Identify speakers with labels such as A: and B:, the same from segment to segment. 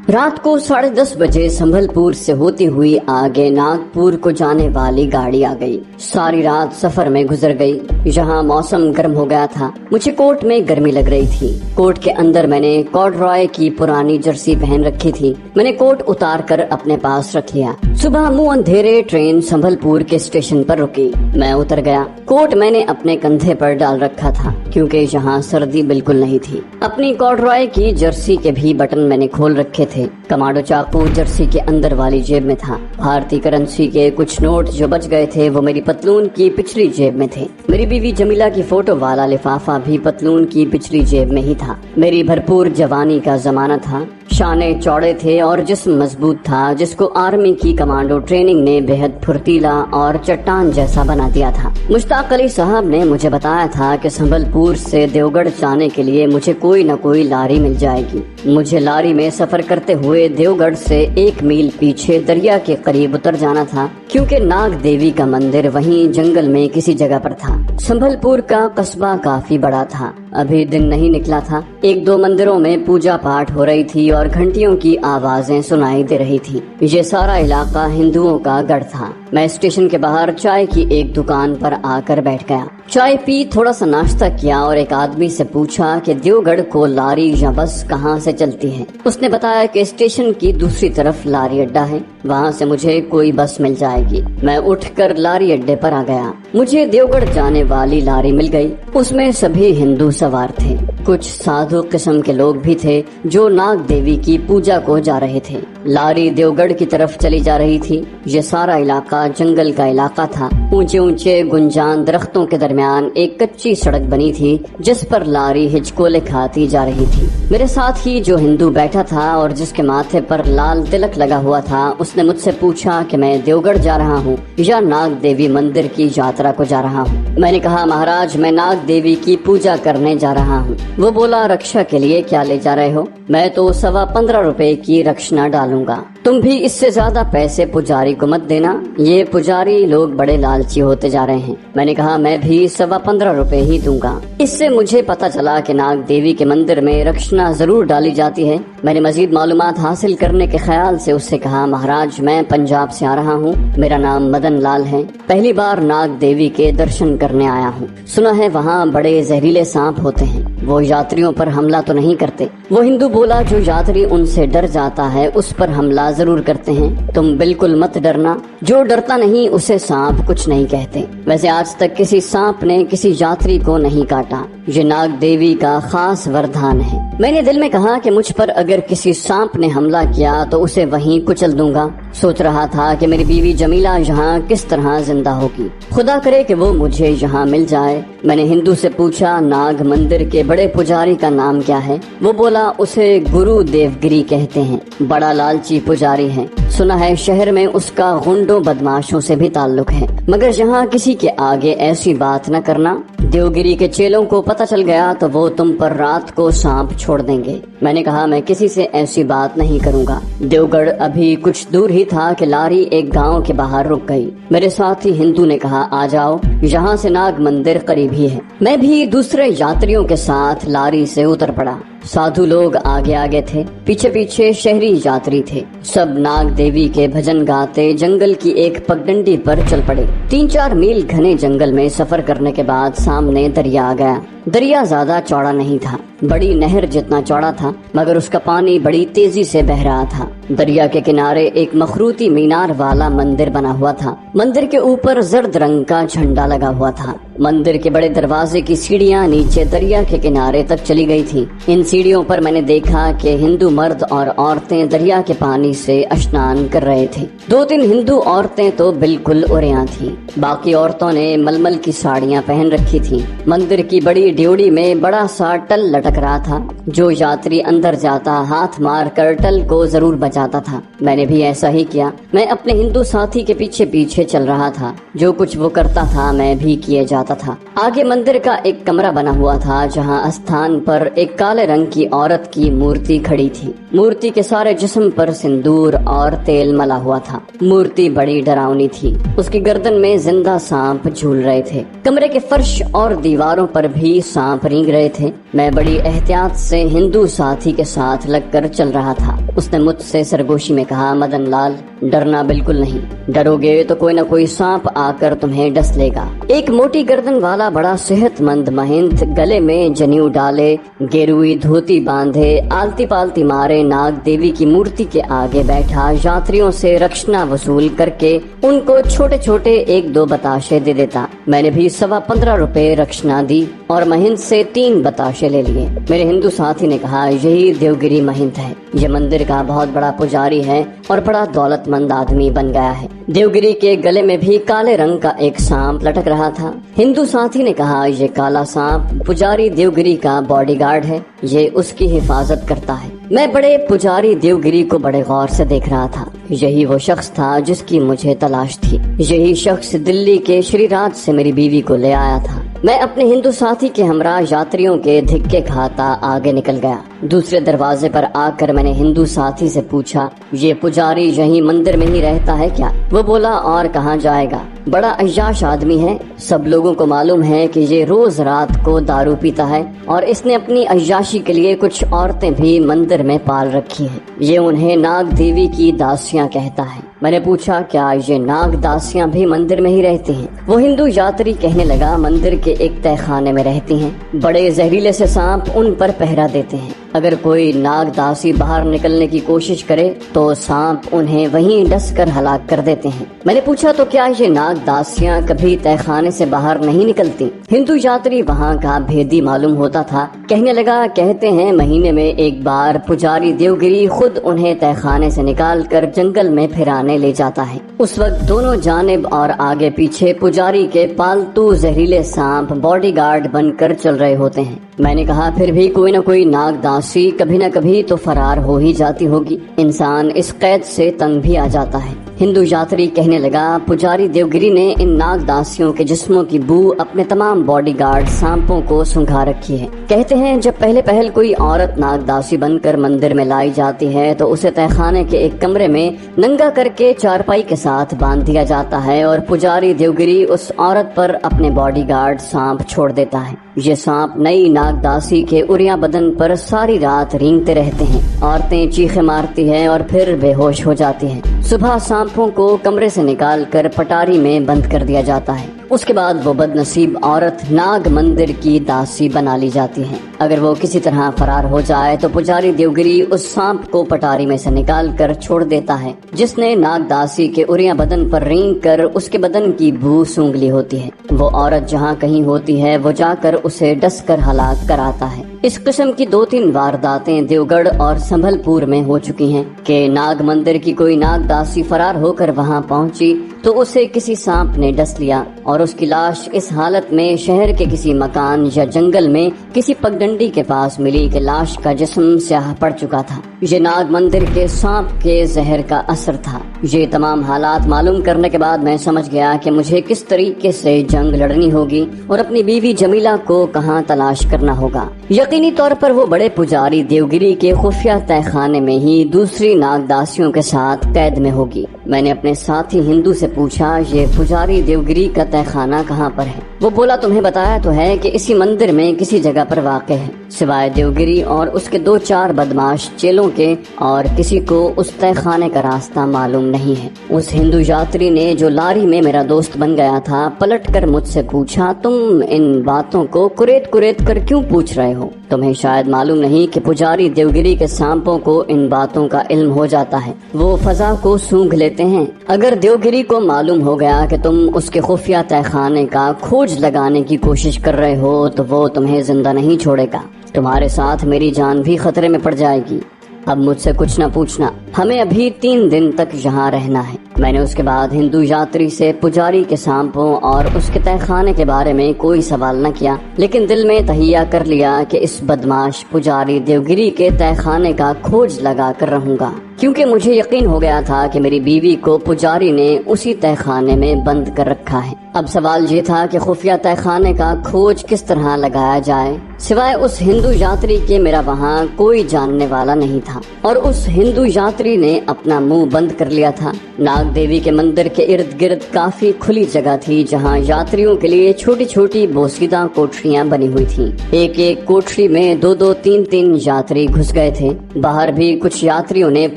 A: رات کو 10:30 بجے سنبھلپور سے ہوتی ہوئی آگے ناگپور کو جانے والی گاڑی آ گئی۔ ساری رات سفر میں گزر گئی۔ یہاں موسم گرم ہو گیا تھا، مجھے کوٹ میں گرمی لگ رہی تھی۔ کوٹ کے اندر میں نے کارڈرائے کی پرانی جرسی پہن رکھی تھی۔ میں نے کوٹ اتار کر اپنے پاس رکھ لیا۔ صبح منہ اندھیرے ٹرین سنبھلپور کے اسٹیشن پر رکی۔ میں اتر گیا۔ کوٹ میں نے اپنے کندھے پر ڈال رکھا تھا کیونکہ یہاں سردی بالکل نہیں تھی۔ اپنی کارڈرائے کی جرسی کے بھی بٹن میں نے کھول رکھے تھے۔ کمانڈو چاقو جرسی کے اندر والی جیب میں تھا۔ بھارتی کرنسی کے کچھ نوٹ جو بچ گئے تھے وہ میری پتلون کی پچھلی جیب میں تھے۔ میری بیوی جمیلہ کی فوٹو والا لفافہ بھی پتلون کی پچھلی جیب میں ہی تھا۔ میری بھرپور جوانی کا زمانہ تھا۔ شانے چوڑے تھے اور جسم مضبوط تھا جس کو آرمی کی کمانڈو ٹریننگ نے بےحد پھرتیلا اور چٹان جیسا بنا دیا تھا۔ مشتاق علی صاحب نے مجھے بتایا تھا کہ سنبھلپور سے دیوگڑھ جانے کے لیے مجھے کوئی نہ کوئی لاری مل جائے گی۔ مجھے لاری میں سفر کرتے ہوئے دیوگڑھ سے 1 میل پیچھے دریا کے قریب اتر جانا تھا کیونکہ ناگ دیوی کا مندر وہیں جنگل میں کسی جگہ پر تھا۔ سنبھلپور کا قصبہ کافی بڑا تھا۔ ابھی دن نہیں نکلا تھا۔ 1-2 مندروں میں پوجا پاٹ ہو رہی تھی اور گھنٹیوں کی آوازیں سنائی دے رہی تھی۔ یہ سارا علاقہ ہندوؤں کا گڑھ تھا۔ میں اسٹیشن کے باہر چائے کی ایک دکان پر آ کر بیٹھ گیا۔ چائے پی، تھوڑا سا ناشتہ کیا اور ایک آدمی سے پوچھا کہ دیوگڑھ کو لاری یا بس کہاں سے چلتی ہے۔ اس نے بتایا کہ اسٹیشن کی دوسری طرف لاری اڈا ہے، وہاں سے مجھے کوئی بس مل جائے گی۔ میں اٹھ کر لاری اڈے پر آ گیا۔ مجھے دیوگڑھ جانے والی لاری مل گئی۔ اس میں سبھی ہندو سوار تھے۔ کچھ سادھو قسم کے لوگ بھی تھے جو ناگ دیوی کی پوجا کو جا رہے تھے۔ لاری دیوگڑھ کی طرف چلی جا رہی تھی۔ یہ سارا علاقہ جنگل کا علاقہ تھا۔ اونچے اونچے گنجان درختوں کے درمیان ایک کچی سڑک بنی تھی جس پر لاری ہچکولے کھاتی جا رہی تھی۔ میرے ساتھ ہی جو ہندو بیٹھا تھا اور جس کے ماتھے پر لال تلک لگا ہوا تھا، اس نے مجھ سے پوچھا کہ میں دیوگڑھ جا رہا ہوں یا ناگ دیوی مندر کی یاترا کو جا رہا ہوں۔ میں نے کہا مہاراج میں ناگ دیوی کی پوجا کرنے جا رہا ہوں۔ وہ بولا رکشا کے لیے کیا لے جا رہے ہو؟ میں تو 15.25 روپے کی رکشنا ڈالوں گا۔ تم بھی اس سے زیادہ پیسے پجاری کو مت دینا، یہ پجاری لوگ بڑے لالچی ہوتے جا رہے ہیں۔ میں نے کہا میں بھی 15.25 روپے ہی دوں گا۔ اس سے مجھے پتا چلا کہ ناگ دیوی کے مندر میں رکشنا ضرور ڈالی جاتی ہے۔ میں نے مزید معلومات حاصل کرنے کے خیال سے اس سے کہا مہاراج میں پنجاب سے آ رہا ہوں، میرا نام مدن لال ہے، پہلی بار ناگ دیوی کے درشن کرنے آیا ہوں۔ سنا ہے وہاں بڑے زہریلے سانپ ہوتے ہیں، وہ یاتریوں پر حملہ تو نہیں کرتے؟ وہ ہندو بولا جو یاتری ان سے ڈر جاتا ہے اس پر حملہ ضرور کرتے ہیں، تم بالکل مت ڈرنا، جو ڈرتا نہیں اسے سانپ کچھ نہیں کہتے۔ ویسے آج تک کسی سانپ نے کسی یاتری کو نہیں کاٹا، یہ ناگ دیوی کا خاص وردھان ہے۔ میں نے دل میں کہا کہ مجھ پر اگر کسی سانپ نے حملہ کیا تو اسے وہیں کچل دوں گا۔ سوچ رہا تھا کہ میری بیوی جمیلہ یہاں کس طرح زندہ ہوگی، خدا کرے کہ وہ مجھے یہاں مل جائے۔ میں نے ہندو سے پوچھا ناگ مندر کے بڑے پجاری کا نام کیا ہے؟ وہ بولا اسے گرو دیوگری کہتے ہیں، بڑا لالچی پجاری ہے، سنا ہے شہر میں اس کا غنڈوں بدماشوں سے بھی تعلق ہے، مگر یہاں کسی کے آگے ایسی بات نہ کرنا، دیوگری کے چیلوں کو پتہ چل گیا تو وہ تم پر رات کو سانپ چھوڑ دیں گے۔ میں نے کہا میں کسی سے ایسی بات نہیں کروں گا۔ دیوگڑھ ابھی کچھ دور ہی تھا کہ لاری ایک گاؤں کے باہر رک گئی۔ میرے ساتھی ہندو نے کہا آ جاؤ، یہاں سے ناگ مندر قریب ہی ہے۔ میں بھی دوسرے یاتریوں کے ساتھ لاری سے اتر پڑا۔ سادھو لوگ آگے آگے تھے، پیچھے پیچھے شہری یاتری تھے۔ سب ناگ دیوی کے بھجن گاتے جنگل کی ایک پگڈنڈی پر چل پڑے۔ 3-4 میل گھنے جنگل میں سفر کرنے کے بعد سامنے دریا آ گیا۔ دریا زیادہ چوڑا نہیں تھا، بڑی نہر جتنا چوڑا تھا، مگر اس کا پانی بڑی تیزی سے بہ رہا تھا۔ دریا کے کنارے ایک مخروطی مینار والا مندر بنا ہوا تھا۔ مندر کے اوپر زرد رنگ کا جھنڈا لگا ہوا تھا۔ مندر کے بڑے دروازے کی سیڑھیاں نیچے دریا کے کنارے تک چلی گئی تھی۔ ان سیڑھیوں پر میں نے دیکھا کہ ہندو مرد اور عورتیں دریا کے پانی سے اشنان کر رہے تھے۔ 2-3 ہندو عورتیں تو بالکل عریاں تھیں، باقی عورتوں نے ململ کی ساڑیاں پہن رکھی تھیں۔ مندر کی بڑی ڈیوڑی میں بڑا سا ٹل لٹک رہا تھا، جو یاتری اندر جاتا ہاتھ مار کر ٹل کو ضرور بچاتا تھا۔ میں نے بھی ایسا ہی کیا۔ میں اپنے ہندو ساتھی کے پیچھے پیچھے چل رہا تھا، جو کچھ وہ کرتا تھا میں بھی کیے جاتا تھا۔ آگے مندر کا ایک کمرہ بنا ہوا تھا جہاں استھان پر ایک کالے رنگ کی عورت کی مورتی کھڑی تھی۔ مورتی کے سارے جسم پر سندور اور تیل ملا ہوا تھا۔ مورتی بڑی ڈراؤنی تھی، اس کی گردن میں زندہ سانپ جھول رہے تھے۔ کمرے کے فرش اور دیواروں پر بھی سانپ رینگ رہے تھے۔ میں بڑی एहतियात से हिंदू साथी के साथ लगकर चल रहा था। उसने मुझसे सरगोशी में कहा, मदन लाल, डरना बिल्कुल नहीं। डरोगे तो कोई न कोई सांप आकर तुम्हें डस लेगा। एक मोटी गर्दन वाला बड़ा सेहतमंद महंत, गले में जनेऊ डाले, गेरुई धोती बांधे, आलती पालती मारे नाग देवी की मूर्ति के आगे बैठा यात्रियों से रक्षना वसूल करके उनको छोटे छोटे 1-2 बताशे दे देता। मैंने भी 15.25 रुपए रक्षना दी और महंत से 3 बताशे ले लिए। मेरे हिंदू साथी ने कहा, यही देवगिरी महंत है। ये मंदिर का बहुत बड़ा पुजारी है और बड़ा दौलतमंद आदमी बन गया है। देवगिरी के गले में भी काले रंग का एक सांप लटक रहा था। हिंदू साथी ने कहा, ये काला सांप पुजारी देवगिरी का बॉडीगार्ड है, ये उसकी हिफाजत करता है। मैं बड़े पुजारी देवगिरी को बड़े गौर से देख रहा था। यही वो शख्स था जिसकी मुझे तलाश थी। यही शख्स दिल्ली के श्रीराज से मेरी बीवी को ले आया था। मैं अपने हिंदू साथी के हमरा यात्रियों के धिक्के खाता आगे निकल गया। दूसरे दरवाजे पर आकर मैंने हिंदू साथी से पूछा, ये पुजारी यही मंदिर में ही रहता है क्या? वो बोला, और कहाँ जाएगा, बड़ा अय्याश आदमी है। सब लोगों को मालूम है कि ये रोज रात को दारू पीता है और इसने अपनी अय्याशी के लिए कुछ औरतें भी मंदिर में पाल रखी हैं। ये उन्हें नाग देवी की दासियां कहता है। मैंने पूछा, क्या ये नाग दासियां भी मंदिर में ही रहती हैं? वो हिंदू यात्री कहने लगा, मंदिर के एक तहखाने में रहती हैं। बड़े जहरीले से सांप उन पर पहरा देते हैं। अगर कोई नाग दासी बाहर निकलने की कोशिश करे तो सांप उन्हें वहीं डस कर हलाक कर देते हैं। मैंने पूछा, तो क्या ये नाग दासियां कभी तहखाने से बाहर नहीं निकलती? हिंदू यात्री वहाँ का भेदी मालूम होता था। कहने लगा, कहते हैं महीने में एक बार पुजारी देवगिरी खुद उन्हें तहखाने से निकाल कर जंगल में फिराने ले जाता है। उस वक्त दोनों जानिब और आगे पीछे पुजारी के पालतू जहरीले सांप बॉडीगार्ड बनकर चल रहे होते हैं। मैंने कहा, फिर भी कोई न कोई नाग दासी कभी न कभी तो फरार हो ही जाती होगी। इंसान इस कैद से तंग भी आ जाता है। हिंदू यात्री कहने लगा, पुजारी देवगिरी ने इन नाग दासियों के जिस्मों की बू अपने तमाम बॉडीगार्ड सांपों को सुंघा रखी है। कहते हैं जब पहले कोई औरत नाग दासी बनकर मंदिर में लाई जाती है तो उसे तहखाने के एक कमरे में नंगा करके चारपाई के साथ बांध दिया जाता है और पुजारी देवगिरी उस औरत पर अपने बॉडीगार्ड सांप छोड़ देता है। ये सांप नई नाग दासी के उरिया बदन पर सारी रात रेंगते रहते हैं। औरतें चीखें मारती हैं और फिर बेहोश हो जाती हैं। सुबह सांपों को कमरे से निकालकर पटारी में बंद कर दिया जाता है। उसके बाद वो बदनसीब औरत नाग मंदिर की दासी बना ली जाती है। अगर वो किसी तरह फरार हो जाए तो पुजारी देवगिरी उस सांप को पटारी में से निकाल कर छोड़ देता है जिसने नाग दासी के उरिया बदन पर रेंग कर उसके बदन की बू सूंघ ली होती है। वो औरत जहाँ कहीं होती है वो जाकर उसे डस कर हलाक कराता है। इस किस्म की 2-3 वारदातें देवगढ़ और संभलपुर में हो चुकी हैं कि नाग मंदिर की कोई नाग दासी फरार होकर वहां पहुंची तो उसे किसी सांप ने डस लिया और उसकी लाश इस हालत में शहर के किसी मकान या जंगल में किसी पगडंडी के पास मिली कि लाश का जिस्म स्याह पड़ चुका था। ये नाग मंदिर के सांप के जहर का असर था। ये तमाम हालात मालूम करने के बाद मैं समझ गया कि मुझे किस तरीके से जंग लड़नी होगी और अपनी बीवी जमीला को कहाँ तलाश करना होगा। यकीनी तौर पर वो बड़े पुजारी देवगिरी के खुफिया तहखाने में ही दूसरी नाग दासियों के साथ कैद में होगी। मैंने अपने साथी हिंदू से पूछा, ये पुजारी देवगिरी का तहखाना कहाँ पर है? वो बोला, तुम्हें बताया तो है कि इसी मंदिर में किसी जगह पर वाक़ है। सिवाय देवगिरी और उसके 2-4 बदमाश चेलों के और किसी को उस तहखाने का रास्ता मालूम नहीं है। उस हिंदू यात्री ने जो लारी में मेरा दोस्त बन गया था पलट कर मुझसे पूछा, तुम इन बातों को कुरेद कुरेद कर क्यों पूछ रहे हो? तुम्हें शायद मालूम नहीं कि पुजारी देवगिरी के सांपों को इन बातों का इल्म हो जाता है। वो फजा को सूंघ लेते हैं। अगर देवगिरी को मालूम हो गया कि तुम उसके खुफिया तहखाने का खोज लगाने की कोशिश कर रहे हो तो वो तुम्हें जिंदा नहीं छोड़ेगा। तुम्हारे साथ मेरी जान भी खतरे में पड़ जाएगी। अब मुझसे कुछ न पूछना, हमें अभी 3 दिन तक यहाँ रहना है। मैंने उसके बाद हिंदू यात्री से पुजारी के सांपों और उसके तहखाने के बारे में कोई सवाल न किया, लेकिन दिल में तहिया कर लिया कि इस बदमाश पुजारी देवगिरी के तहखाने का खोज लगा कर रहूंगा, क्योंकि मुझे यकीन हो गया था कि मेरी बीवी को पुजारी ने उसी तहखाने में बंद कर रखा है। अब सवाल ये था कि खुफिया तहखाने का खोज किस तरह लगाया जाए। सिवाय उस हिंदू यात्री के मेरा वहाँ कोई जानने वाला नहीं था और उस हिंदू यात्री यात्री ने अपना मुंह बंद कर लिया था। नाग देवी के मंदिर के इर्द गिर्द काफी खुली जगह थी, जहां यात्रियों के लिए छोटी छोटी बोसीदा कोठरियां बनी हुई थीं। एक एक कोठरी में दो दो तीन तीन यात्री घुस गए थे। बाहर भी कुछ यात्रियों ने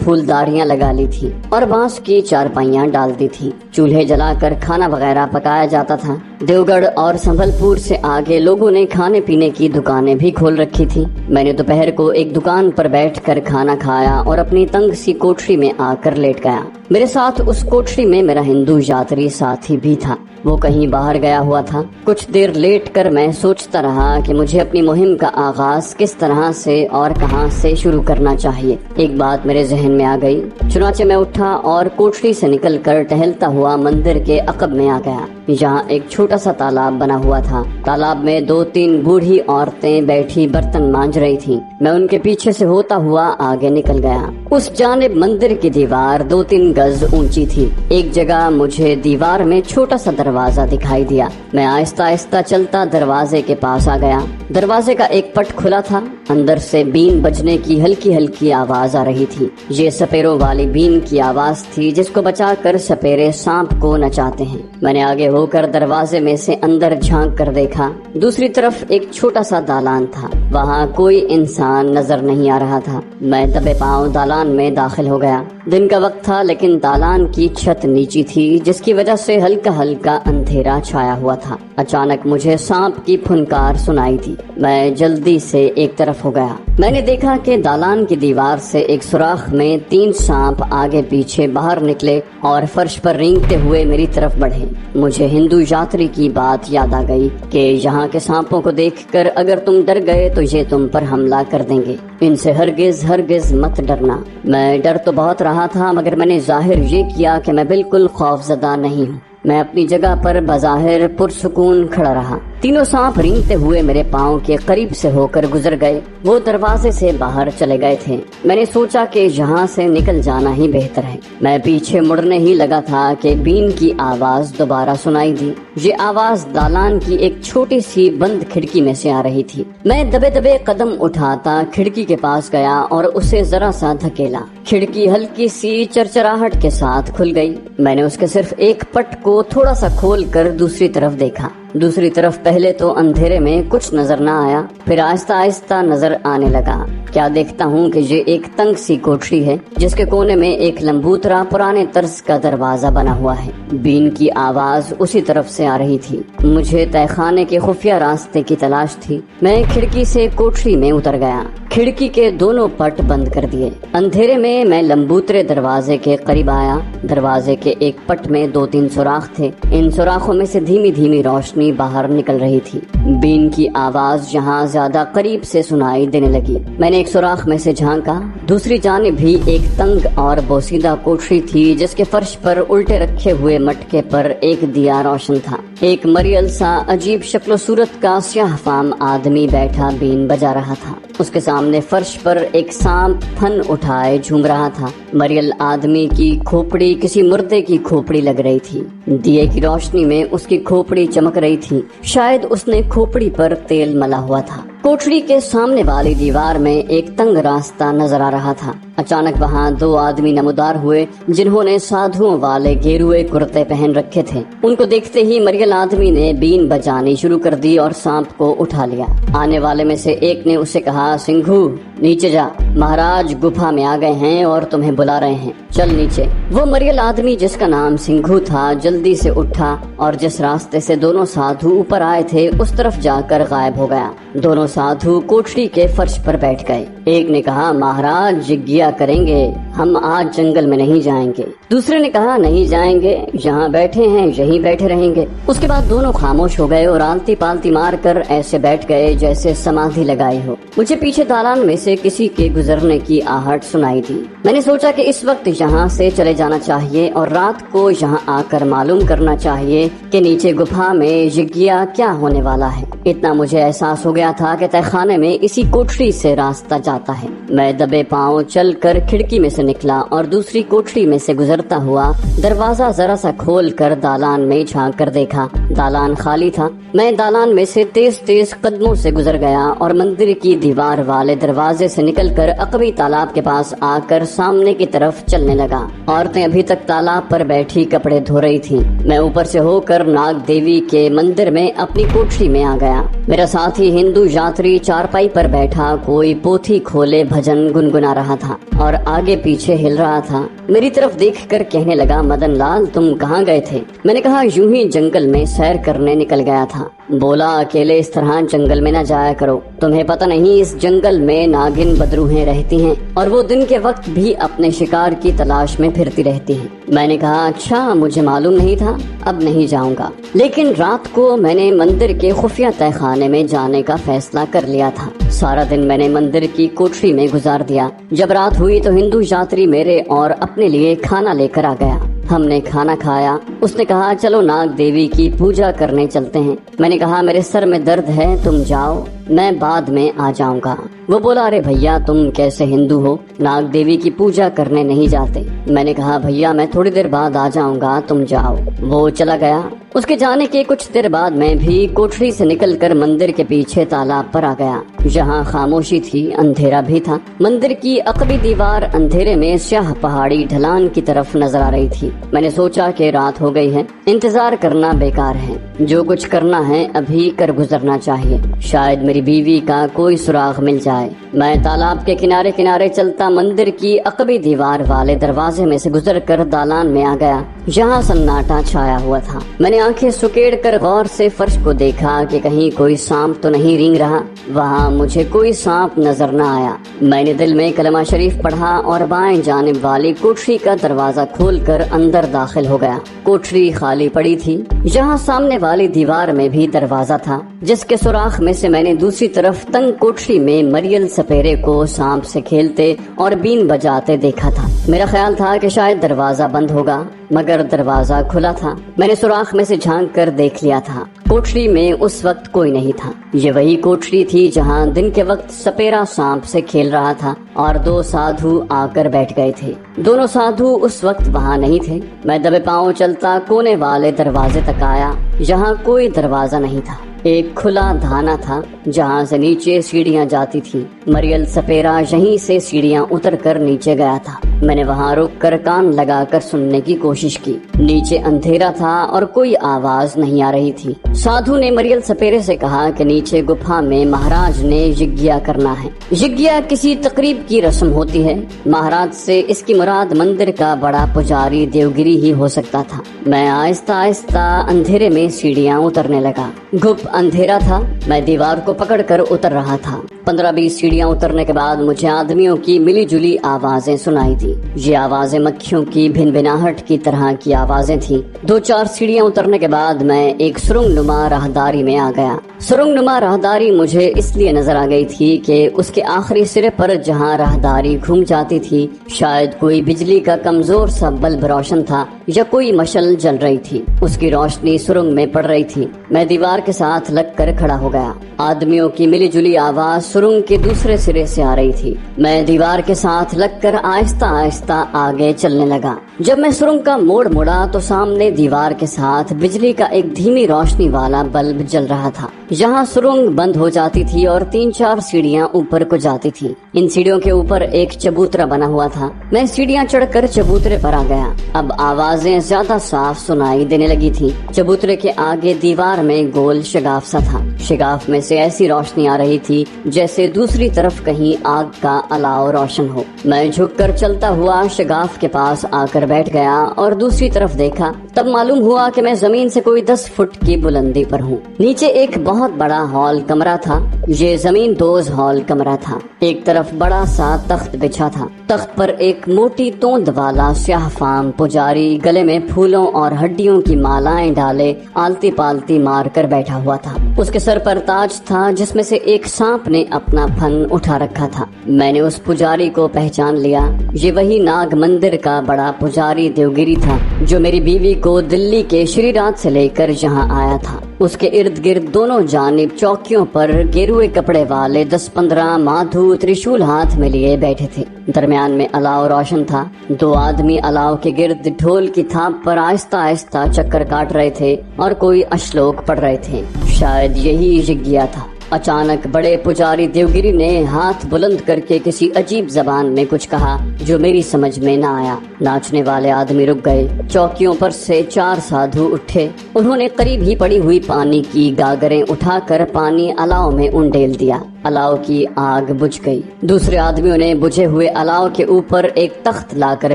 A: फूलदारियां लगा ली थी और बांस की चारपाइयां डाल दी थी। चूल्हे जलाकर खाना वगैरह पकाया जाता था। देवगढ़ और संभलपुर से आगे लोगों ने खाने पीने की दुकानें भी खोल रखी थी। मैंने दोपहर को एक दुकान पर बैठकर खाना खाया और अपनी तंग सी कोठरी में आकर लेट गया। मेरे साथ उस कोठरी में मेरा हिंदू यात्री साथी भी था। वो कहीं बाहर गया हुआ था। कुछ देर लेटकर मैं सोचता रहा कि मुझे अपनी मुहिम का आगाज किस तरह से और कहां से शुरू करना चाहिए। एक बात मेरे जहन में आ गई। चुनाचे मैं उठा और कोठरी से निकलकर टहलता हुआ मंदिर के अकब में आ गया। यहाँ एक छोटा सा तालाब बना हुआ था। तालाब में दो तीन बूढ़ी औरतें बैठी बर्तन मांज रही थीं। मैं उनके पीछे से होता हुआ आगे निकल गया। उस जानिब मंदिर की दीवार 2-3 गज ऊंची थी। एक जगह मुझे दीवार में छोटा सा दरवाजा दिखाई दिया। मैं आहिस्ता आहिस्ता चलता दरवाजे के पास आ गया। दरवाजे का एक पट खुला था। अंदर से बीन बजने की हल्की हल्की आवाज आ रही थी। ये सपेरों वाली बीन की आवाज थी जिसको बचाकर सपेरे सांप को नचाते हैं। मैंने आगे होकर दरवाजे में से अंदर झांक कर देखा। दूसरी तरफ एक छोटा सा दालान था। वहाँ कोई इंसान नजर नहीं आ रहा था। मैं दबे पांव दालान में दाखिल हो गया। दिन का वक्त था, लेकिन दालान की छत नीची थी, जिसकी वजह से हल्का हल्का अंधेरा छाया हुआ था। अचानक मुझे सांप की फुनकार सुनाई दी। मैं जल्दी से एक तरफ हो गया। मैंने देखा कि दालान की दीवार से एक सुराख में 3 सांप आगे पीछे बाहर निकले और फर्श पर रेंगते हुए मेरी तरफ बढ़े। मुझे हिंदू यात्री की बात याद आ गई कि यहाँ के सांपों को देखकर अगर तुम डर गए तो ये तुम पर हमला कर देंगे। इनसे हरगिज हरगिज मत डरना। मैं डर तो बहुत रहा था, मगर मैंने जाहिर ये किया कि मैं बिल्कुल खौफजदा नहीं हूँ। मैं अपनी जगह पर बज़ाहिर पुरसुकून खड़ा रहा। तीनों सांप रेंगते हुए मेरे पाँव के करीब से होकर गुजर गए। वो दरवाजे से बाहर चले गए थे। मैंने सोचा कि यहाँ से निकल जाना ही बेहतर है। मैं पीछे मुड़ने ही लगा था कि बीन की आवाज दोबारा सुनाई दी। ये आवाज दालान की एक छोटी सी बंद खिड़की में से आ रही थी। मैं दबे दबे कदम उठाता खिड़की के पास गया और उसे जरा सा धकेला। खिड़की हल्की सी चरचराहट के साथ खुल गई। मैंने उसके सिर्फ एक पट को थोड़ा सा खोल कर दूसरी तरफ देखा। दूसरी तरफ पहले तो अंधेरे में कुछ नजर न आया, फिर आहिस्ता आहिस्ता नजर आने लगा। क्या देखता हूँ कि ये एक तंग सी कोठरी है जिसके कोने में एक लंबूतरा पुराने तर्ज का दरवाजा बना हुआ है। बीन की आवाज उसी तरफ से आ रही थी। मुझे तहखाने के खुफिया रास्ते की तलाश थी। मैं खिड़की से कोठरी में उतर गया। खिड़की के दोनों पट बंद कर दिए। अंधेरे में मैं लंबूतरे दरवाजे के करीब आया। दरवाजे के एक पट में 2-3 सुराख थे। इन सुराखों में से धीमी धीमी रोशनी बाहर निकल रही थी। बीन की आवाज यहाँ ज्यादा करीब से सुनाई देने लगी। मैंने एक सुराख में से झांका। दूसरी जानिब भी एक तंग और बोसीदा कोठरी थी जिसके फर्श पर उल्टे रखे हुए मटके पर एक दिया रोशन था। एक मरियल सा अजीब शक्ल सूरत का स्याह फाम आदमी बैठा बीन बजा रहा था। उसके सामने फर्श पर एक सांप फन उठाए झूम रहा था। मरियल आदमी की खोपड़ी किसी मुर्दे की खोपड़ी लग रही थी। दिए की रोशनी में उसकी खोपड़ी चमक रही थी। शायद उसने खोपड़ी पर तेल मला हुआ था। कोठरी के सामने वाली दीवार में एक तंग रास्ता नजर आ रहा था। अचानक वहाँ 2 आदमी नमूदार हुए जिन्होंने साधुओं वाले गेरुए कुर्ते पहन रखे थे। उनको देखते ही मरियल आदमी ने बीन बजानी शुरू कर दी और सांप को उठा लिया। आने वाले में से एक ने उसे कहा, सिंघू नीचे जा, महाराज गुफा में आ गए हैं और तुम्हें बुला रहे हैं, चल नीचे। वो मरियल आदमी जिसका नाम सिंघू था जल्दी से उठा और जिस रास्ते से दोनों साधु ऊपर आए थे उस तरफ जाकर गायब हो गया। दोनों साधु कोठरी के फर्श पर बैठ गए। एक ने कहा, महाराज जिज्ञा करेंगे, हम आज जंगल में नहीं जाएंगे। दूसरे ने कहा, नहीं जाएंगे, यहाँ बैठे हैं यहीं बैठे रहेंगे। उसके बाद दोनों खामोश हो गए और आलती पालती मार कर ऐसे बैठ गए जैसे समाधि लगाई हो। मुझे पीछे दालान में से किसी के गुजरने की आहट सुनाई दी। मैंने सोचा कि इस वक्त यहाँ से चले जाना चाहिए और रात को यहाँ आकर मालूम करना चाहिए कि नीचे गुफा में यज्ञ क्या होने वाला है। इतना मुझे एहसास हो गया था कि तहखाने में इसी कोठरी से रास्ता چاہتا ہے۔ میں دبے پاؤں چل کر کھڑکی میں سے نکلا اور دوسری کوٹری میں سے گزرتا ہوا دروازہ ذرا سا کھول کر دالان میں جھانک کر دیکھا۔ دالان خالی تھا۔ میں دالان میں سے تیز تیز قدموں سے گزر گیا اور مندر کی دیوار والے دروازے سے نکل کر عقبی تالاب کے پاس آ کر سامنے کی طرف چلنے لگا۔ عورتیں ابھی تک تالاب پر بیٹھی کپڑے دھو رہی تھیں۔ میں اوپر سے ہو کر ناگ دیوی کے مندر میں اپنی کوٹری میں آ گیا۔ میرا ساتھی ہندو یاتری چارپائی پر بیٹھا کوئی پوتھی کھولے بھجن گنگنا رہا تھا اور آگے پیچھے ہل رہا تھا۔ میری طرف دیکھ کر کہنے لگا، مدن لال تم کہاں گئے تھے؟ میں نے کہا یوں ہی جنگل میں سیر کرنے نکل گیا تھا۔ بولا اکیلے اس طرح جنگل میں نہ جایا کرو، تمہیں پتہ نہیں اس جنگل میں ناگن بدروہیں رہتی ہیں اور وہ دن کے وقت بھی اپنے شکار کی تلاش میں پھرتی رہتی ہیں۔ میں نے کہا اچھا، مجھے معلوم نہیں تھا، اب نہیں جاؤں گا۔ لیکن رات کو میں نے مندر کے خفیہ تہہ خانے میں جانے کا فیصلہ کر لیا تھا۔ سارا دن میں نے مندر کی کوٹری میں گزار دیا۔ جب رات ہوئی تو ہندو یاتری میرے اور اپنے لیے کھانا لے کر آ گیا۔ ہم نے کھانا کھایا۔ اس نے کہا چلو ناگ دیوی کی پوجا کرنے چلتے ہیں۔ میں نے کہا میرے سر میں درد ہے، تم جاؤ، میں بعد میں آ جاؤں گا۔ وہ بولا ارے بھیا تم کیسے ہندو ہو، ناگ دیوی کی پوجا کرنے نہیں جاتے؟ میں نے کہا بھیا میں تھوڑی دیر بعد آ جاؤں گا، تم جاؤ۔ وہ چلا گیا۔ اس کے جانے کے کچھ دیر بعد میں بھی کوٹری سے نکل کر مندر کے پیچھے تالاب پر آ گیا۔ جہاں خاموشی تھی اندھیرا بھی تھا۔ مندر کی عقبی دیوار اندھیرے میں سیاہ پہاڑی ڈھلان کی طرف نظر آ رہی تھی۔ میں نے سوچا کہ رات ہو گئی ہے، انتظار کرنا بیکار ہے، جو کچھ کرنا ہے ابھی کر گزرنا چاہیے، شاید میری بیوی کا کوئی سراغ مل جائے۔ میں تالاب کے کنارے کنارے چلتا مندر کی عقبی دیوار والے دروازے میں سے گزر کر دالان میں آ گیا۔ یہاں سناٹا چھایا ہوا تھا۔ میں نے آنکھیں سکیڑ کر غور سے فرش کو دیکھا کہ کہیں کوئی سانپ تو نہیں رینگ رہا۔ وہاں مجھے کوئی سانپ نظر نہ آیا۔ میں نے دل میں کلمہ شریف پڑھا اور بائیں جانب والی کوٹری کا دروازہ کھول کر اندر داخل ہو گیا۔ کوٹری خالی پڑی تھی۔ یہاں سامنے والی دیوار میں بھی دروازہ تھا، جس کے سوراخ میں سے میں نے دوسری طرف تنگ کوٹری میں مریل سپیرے کو سانپ سے کھیلتے اور بین بجاتے دیکھا تھا۔ میرا خیال تھا کہ شاید دروازہ بند ہوگا، مگر دروازہ کھلا تھا۔ میں نے سوراخ میں سے جھانک کر دیکھ لیا تھا۔ کوٹری میں اس وقت کوئی نہیں تھا۔ یہ وہی کوٹری تھی جہاں دن کے وقت سپیرا سانپ سے کھیل رہا تھا اور دو سادھو آ کر بیٹھ گئے تھے۔ دونوں سادھو اس وقت وہاں نہیں تھے۔ میں دبے پاؤں چلتا کونے والے دروازے تک آیا۔ یہاں کوئی دروازہ نہیں تھا۔ ایک کھلا دھانا تھا جہاں سے نیچے سیڑھیاں جاتی تھی۔ مریل سپیرا یہیں سے سیڑھیاں اتر کر نیچے گیا تھا۔ میں نے وہاں رک کر کان لگا کر سننے کی کوشش کی۔ نیچے اندھیرا تھا اور کوئی آواز نہیں آ رہی تھی۔ سادھو نے مریل سپیرے سے کہا کہ نیچے گپھا میں مہاراج نے یگیا کرنا ہے۔ یگیا کسی تقریب کی رسم ہوتی ہے۔ مہاراج سے اس کی مراد مندر کا بڑا پجاری دیوگری ہی ہو سکتا تھا۔ میں آہستہ آہستہ اندھیرے میں سیڑھیاں اترنے لگا۔ گھپ اندھیرا تھا۔ میں دیوار کو پکڑ کر اتر رہا تھا۔ 15-20 سیڑھیاں اترنے کے بعد مجھے آدمیوں کی ملی جلی آوازیں سنائی دی۔ یہ آوازیں مکھیوں کی بھن بھناہٹ کی طرح کی آوازیں تھیں۔ 2-4 سیڑھیاں اترنے کے بعد میں ایک سرنگ نما راہداری میں آ گیا۔ سرنگ نما راہداری مجھے اس لیے نظر آ گئی تھی کہ اس کے آخری سرے پر جہاں راہداری گھوم جاتی تھی، شاید کوئی بجلی کا کمزور سا بلب روشن تھا یا کوئی مشل جل رہی تھی۔ اس کی روشنی سرنگ میں پڑ رہی تھی۔ میں دیوار کے ساتھ لگ کر کھڑا ہو گیا۔ آدمیوں کی ملی جلی آواز سرنگ کے دوسرے سرے سے آ رہی تھی۔ میں دیوار کے ساتھ لگ کر آہستہ آہستہ آگے چلنے لگا۔ جب میں سرنگ کا موڑ مڑا تو سامنے دیوار کے ساتھ بجلی کا ایک دھیمی روشنی والا بلب جل رہا تھا۔ یہاں سرنگ بند ہو جاتی تھی اور 3-4 سیڑھیاں اوپر کو جاتی تھی۔ ان سیڑھیوں کے اوپر ایک چبوترا بنا ہوا تھا۔ میں سیڑھیاں چڑھ کر چبوترے پر آ گیا۔ اب آوازیں زیادہ صاف سنائی دینے لگی تھی۔ چبوترے کے آگے دیوار میں گول شگاف سا تھا۔ شگاف میں سے ایسی روشنی آ رہی تھی جیسے دوسری طرف کہیں آگ کا الاؤ روشن ہو۔ میں جھک کر چلتا ہوا شگاف کے پاس آ کر بیٹھ گیا اور دوسری طرف دیکھا۔ تب معلوم ہوا کہ میں زمین سے کوئی 10 فٹ کی بلندی پر ہوں۔ نیچے ایک بہت بڑا ہال کمرہ تھا۔ یہ زمین دوز ہال کمرہ تھا۔ ایک طرف بڑا سا تخت بچھا تھا۔ تخت پر ایک موٹی توند والا سیاہ فام پجاری گلے میں پھولوں اور ہڈیوں کی مالائیں ڈالے آلتی پالتی مار کر بیٹھا ہوا تھا۔ اس کے سر پر تاج تھا جس میں سے ایک سانپ نے اپنا پھن اٹھا رکھا تھا۔ میں نے اس پجاری کو پہچان لیا۔ یہ وہی ناگ مندر کا بڑا پجاری دیوگری تھا جو میری بیوی को दिल्ली के श्रीराज से लेकर जहां आया था, उसके इर्द गिर्द दोनों जानिब चौकियों पर गेरुए कपड़े वाले 10-15 माधु त्रिशूल हाथ में लिए बैठे थे। दरमियान में अलाव रोशन था। 2 आदमी अलाव के गिर्द ढोल की थाप पर आहिस्ता आहिस्ता चक्कर काट रहे थे और कोई अश्लोक पढ़ रहे थे। शायद यही जिज्ञा था। अचानक बड़े पुजारी देवगिरी ने हाथ बुलंद करके किसी अजीब जबान में कुछ कहा जो मेरी समझ में न आया। नाचने वाले आदमी रुक गए। चौकियों पर से 4 साधु उठे। उन्होंने करीब ही पड़ी हुई पानी की गागरें उठाकर पानी अलाव में उंडेल दिया। अलाव की आग बुझ गई। दूसरे आदमियों ने बुझे हुए अलाव के ऊपर एक तख्त लाकर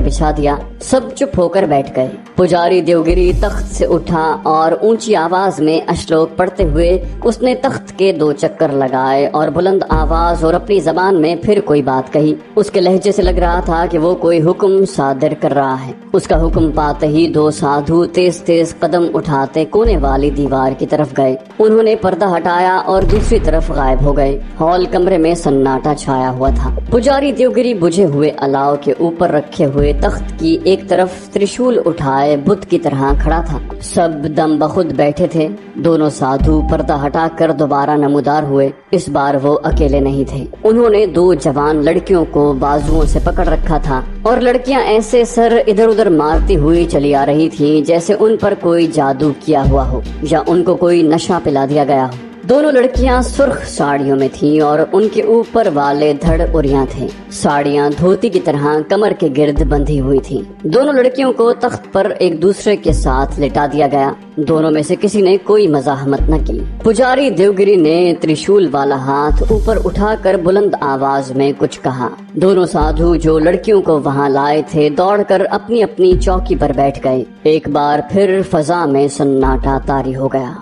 A: बिछा दिया। सब चुप होकर बैठ गए। पुजारी देवगिरी तख्त से उठा और ऊंची आवाज में अश्लोक पढ़ते हुए उसने तख्त के 2 चक्कर लगाए और बुलंद आवाज और अपनी जबान में फिर कोई बात कही। उसके लहजे से लग रहा था कि वो कोई हुक्म सादिर कर रहा है। उसका हुक्म पाते ही 2 साधु तेज तेज कदम उठाते कोने वाली दीवार की तरफ गए। उन्होंने पर्दा हटाया और दूसरी तरफ गायब हो गए। हॉल कमरे में सन्नाटा छाया हुआ था। पुजारी देवगिरी बुझे हुए अलाव के ऊपर रखे हुए तख्त की एक तरफ त्रिशूल उठाए बुत की तरह खड़ा था। सब दम बखुद बैठे थे। दोनों साधु पर्दा हटाकर दोबारा नमूदार हुए। इस बार वो अकेले नहीं थे। उन्होंने 2 जवान लड़कियों को बाजुओं से पकड़ रखा था और लड़कियां ऐसे सर इधर उधर मारती हुई चली आ रही थीं जैसे उन पर कोई जादू किया हुआ हो या उनको कोई नशा पिला दिया गया हो। दोनों लड़कियां सुर्ख साड़ियों में थीं और उनके ऊपर वाले धड़ उरियां थे। साड़ियां धोती की तरह कमर के गिर्द बंधी हुई थीं। दोनों लड़कियों को तख्त पर एक दूसरे के साथ लिटा दिया गया। दोनों में से किसी ने कोई मजाहमत न की। पुजारी देवगिरी ने त्रिशूल वाला हाथ ऊपर उठाकर बुलंद आवाज में कुछ कहा। दोनों साधु जो लड़कियों को वहां लाए थे दौड़कर अपनी अपनी चौकी पर बैठ गए। एक बार फिर फजा में सन्नाटा तारी हो गया।